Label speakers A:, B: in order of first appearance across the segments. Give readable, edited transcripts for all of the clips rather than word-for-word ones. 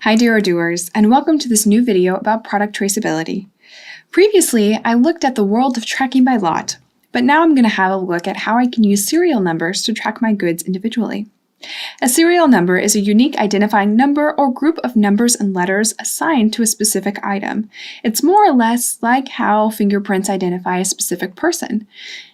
A: Hi dear doers, and welcome to this new video about product traceability. Previously, I looked at the world of tracking by lot, but now I'm going to have a look at how I can use serial numbers to track my goods individually. A serial number is a unique identifying number or group of numbers and letters assigned to a specific item. It's more or less like how fingerprints identify a specific person.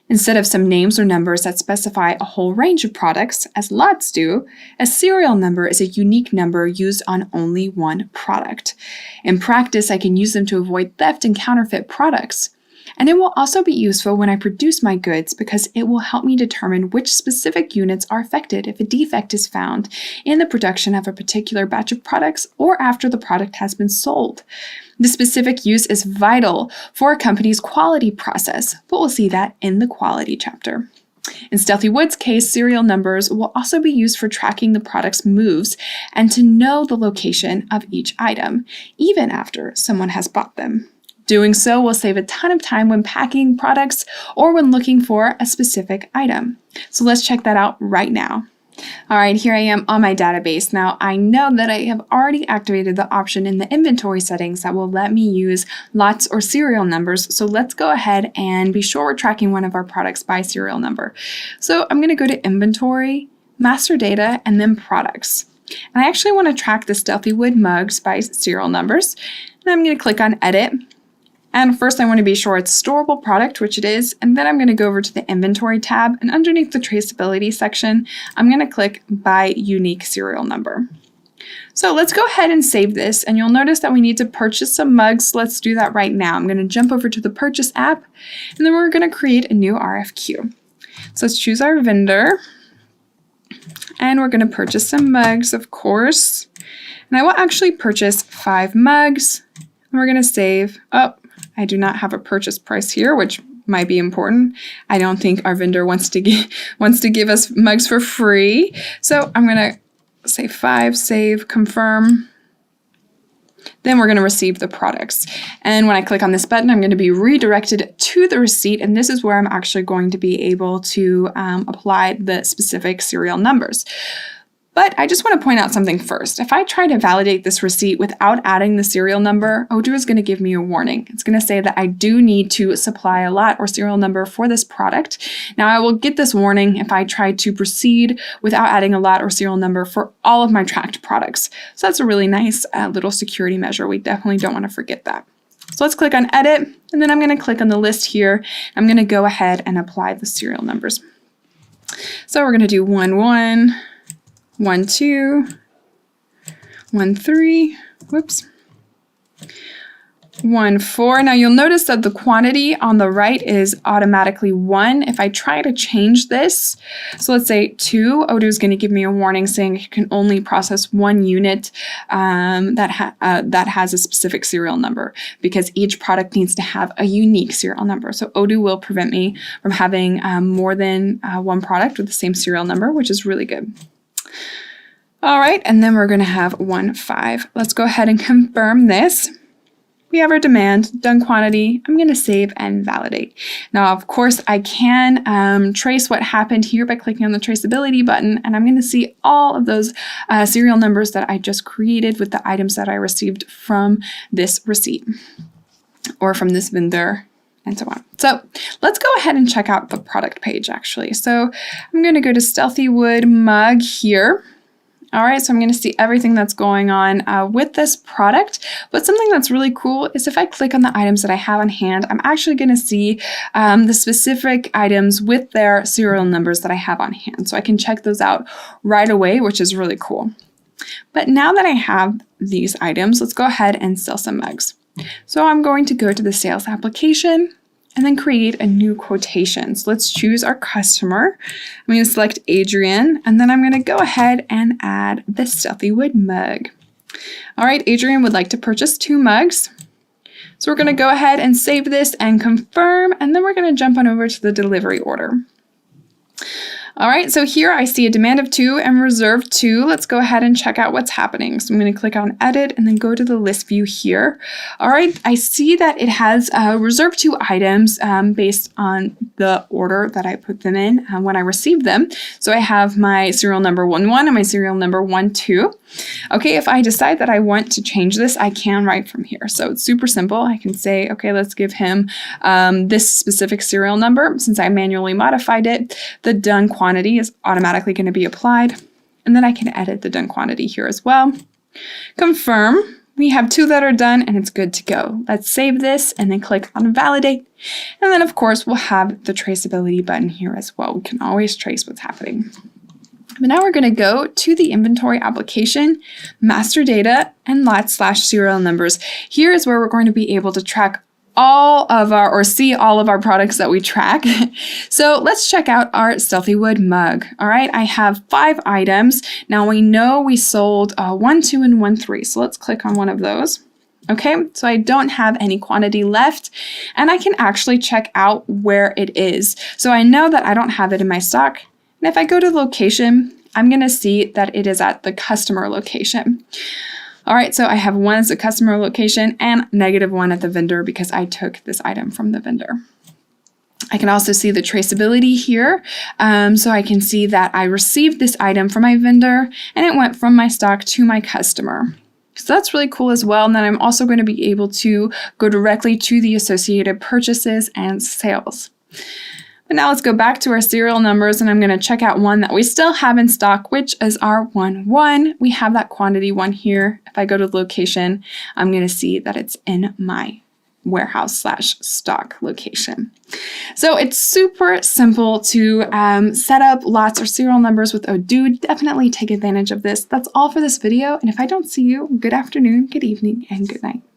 A: Instead of some names or numbers that specify a whole range of products, as lots do, a serial number is a unique number used on only one product. In practice, I can use them to avoid theft and counterfeit products. And it will also be useful when I produce my goods because it will help me determine which specific units are affected if a defect is found in the production of a particular batch of products or after the product has been sold. The specific use is vital for a company's quality process, but we'll see that in the quality chapter. In Stealthy Wood's case, serial numbers will also be used for tracking the product's moves and to know the location of each item, even after someone has bought them. Doing so will save a ton of time when packing products or when looking for a specific item. So let's check that out right now. All right, here I am on my database. Now, I know that I have already activated the option in the inventory settings that will let me use lots or serial numbers. So let's go ahead and be sure we're tracking one of our products by serial number. So I'm going to go to Inventory, Master Data, and then Products. And I actually want to track the Stealthy Wood mugs by serial numbers. And I'm going to click on Edit. And first I want to be sure it's a storable product, which it is, and then I'm going to go over to the Inventory tab, and underneath the Traceability section, I'm going to click By Unique Serial Number. So let's go ahead and save this, and you'll notice that we need to purchase some mugs. Let's do that right now. I'm going to jump over to the Purchase app, and then we're going to create a new RFQ. So let's choose our vendor, and we're going to purchase some mugs, of course. And I will actually purchase 5 mugs, and we're going to save up. I do not have a purchase price here, which might be important. I don't think our vendor wants to give us mugs for free. So I'm going to say 5, save, confirm. Then we're going to receive the products. And when I click on this button, I'm going to be redirected to the receipt. And this is where I'm actually going to be able to apply the specific serial numbers. But I just want to point out something first. If I try to validate this receipt without adding the serial number, Odoo is going to give me a warning. It's going to say that I do need to supply a lot or serial number for this product. Now I will get this warning if I try to proceed without adding a lot or serial number for all of my tracked products. So that's a really nice little security measure. We definitely don't want to forget that. So let's click on Edit, and then I'm going to click on the list here. I'm going to go ahead and apply the serial numbers. So we're going to do 11. 1, 2, 1, 3, whoops, 1, 4. Now you'll notice that the quantity on the right is automatically 1. If I try to change this, so let's say 2, Odoo is going to give me a warning saying it can only process 1 unit that has a specific serial number because each product needs to have a unique serial number. So Odoo will prevent me from having more than one product with the same serial number, which is really good. All right, and then we're going to have 1, 5. Let's go ahead and confirm this. We have our demand, done quantity. I'm going to save and validate. Now, of course, I can trace what happened here by clicking on the traceability button, and I'm going to see all of those serial numbers that I just created with the items that I received from this receipt or from this vendor, and so on. So let's go ahead and check out the product page actually. So I'm going to go to Stealthy Wood mug here. All right, so I'm going to see everything that's going on with this product. But something that's really cool is if I click on the items that I have on hand, I'm actually going to see the specific items with their serial numbers that I have on hand. So I can check those out right away, which is really cool. But now that I have these items, let's go ahead and sell some mugs. So I'm going to go to the sales application and then create a new quotation. So let's choose our customer. I'm going to select Adrian, and then I'm going to go ahead and add the Stealthy Wood mug. All right, Adrian would like to purchase 2 mugs. So we're going to go ahead and save this and confirm, and then we're going to jump on over to the delivery order. All right, so here I see a demand of 2 and reserve 2. Let's go ahead and check out what's happening. So I'm going to click on Edit and then go to the list view here. All right, I see that it has reserved 2 items based on the order that I put them in when I received them. So I have my serial number 11 and my serial number 12. Okay, if I decide that I want to change this, I can right from here. So it's super simple. I can say, okay, let's give him this specific serial number. Since I manually modified it, the done quantity is automatically going to be applied. And then I can edit the done quantity here as well. Confirm. We have 2 that are done and it's good to go. Let's save this and then click on validate. And then of course we'll have the traceability button here as well. We can always trace what's happening. But now we're going to go to the inventory application, master data, and lot/serial numbers. Here is where we're going to be able to track see all of our products that we track. So let's check out our Stealthywood mug. All right, I have 5 items. Now we know we sold 1, 2, and 1, 3. So let's click on one of those. Okay, so I don't have any quantity left, and I can actually check out where it is. So I know that I don't have it in my stock. And if I go to location, I'm going to see that it is at the customer location. All right, so I have 1 as a customer location and -1 at the vendor because I took this item from the vendor. I can also see the traceability here. So I can see that I received this item from my vendor and it went from my stock to my customer. So that's really cool as well. And then I'm also going to be able to go directly to the associated purchases and sales. But now let's go back to our serial numbers and I'm going to check out one that we still have in stock, which is our 1, 1. We have that quantity 1 here. If I go to the location, I'm going to see that it's in my warehouse/stock location. So it's super simple to set up lots or serial numbers with Odoo. Definitely take advantage of this. That's all for this video. And if I don't see you, good afternoon, good evening, and good night.